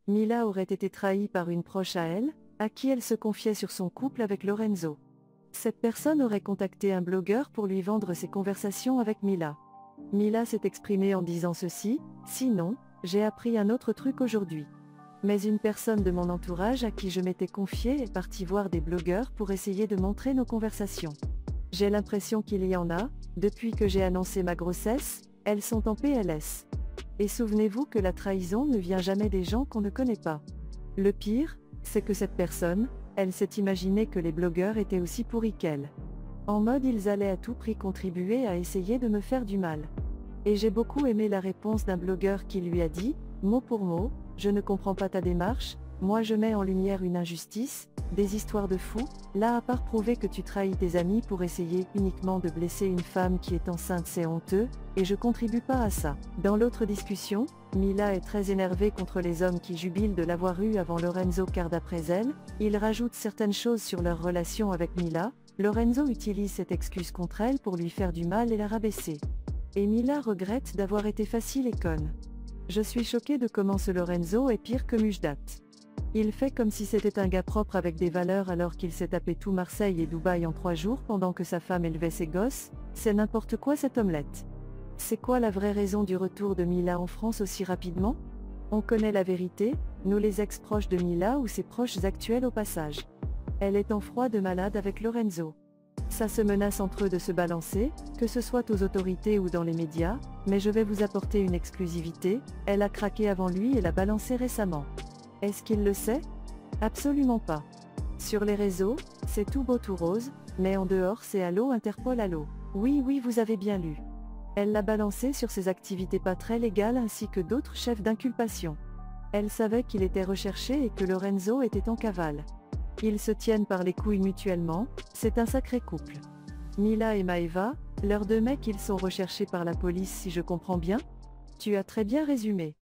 Mila aurait été trahie par une proche à elle, à qui elle se confiait sur son couple avec Lorenzo. Cette personne aurait contacté un blogueur pour lui vendre ses conversations avec Mila. Mila s'est exprimée en disant ceci: « Sinon, j'ai appris un autre truc aujourd'hui. Mais une personne de mon entourage à qui je m'étais confiée est partie voir des blogueurs pour essayer de montrer nos conversations. J'ai l'impression qu'il y en a, depuis que j'ai annoncé ma grossesse, elles sont en PLS. Et souvenez-vous que la trahison ne vient jamais des gens qu'on ne connaît pas. Le pire, c'est que cette personne, elle s'est imaginé que les blogueurs étaient aussi pourris qu'elle. En mode ils allaient à tout prix contribuer à essayer de me faire du mal. Et j'ai beaucoup aimé la réponse d'un blogueur qui lui a dit, mot pour mot, je ne comprends pas ta démarche, moi je mets en lumière une injustice, des histoires de fous, là à part prouver que tu trahis tes amis pour essayer uniquement de blesser une femme qui est enceinte, c'est honteux, et je contribue pas à ça. Dans l'autre discussion, Mila est très énervée contre les hommes qui jubilent de l'avoir eu avant Lorenzo car d'après elle, il rajoute certaines choses sur leur relation avec Mila. Lorenzo utilise cette excuse contre elle pour lui faire du mal et la rabaisser. Et Mila regrette d'avoir été facile et conne. Je suis choquée de comment ce Lorenzo est pire que Mujdat. Il fait comme si c'était un gars propre avec des valeurs alors qu'il s'est tapé tout Marseille et Dubaï en 3 jours pendant que sa femme élevait ses gosses, c'est n'importe quoi cette omelette. C'est quoi la vraie raison du retour de Mila en France aussi rapidement? On connaît la vérité, nous les ex-proches de Mila ou ses proches actuels au passage. Elle est en froid de malade avec Lorenzo. Ça se menace entre eux de se balancer, que ce soit aux autorités ou dans les médias, mais je vais vous apporter une exclusivité, elle a craqué avant lui et l'a balancé récemment. Est-ce qu'il le sait? Absolument pas. Sur les réseaux, c'est tout beau tout rose, mais en dehors c'est allô Interpol allô. Oui vous avez bien lu. Elle l'a balancé sur ses activités pas très légales ainsi que d'autres chefs d'inculpation. Elle savait qu'il était recherché et que Lorenzo était en cavale. Ils se tiennent par les couilles mutuellement, c'est un sacré couple. Mila et Maeva, leurs 2 mecs ils sont recherchés par la police si je comprends bien? Tu as très bien résumé.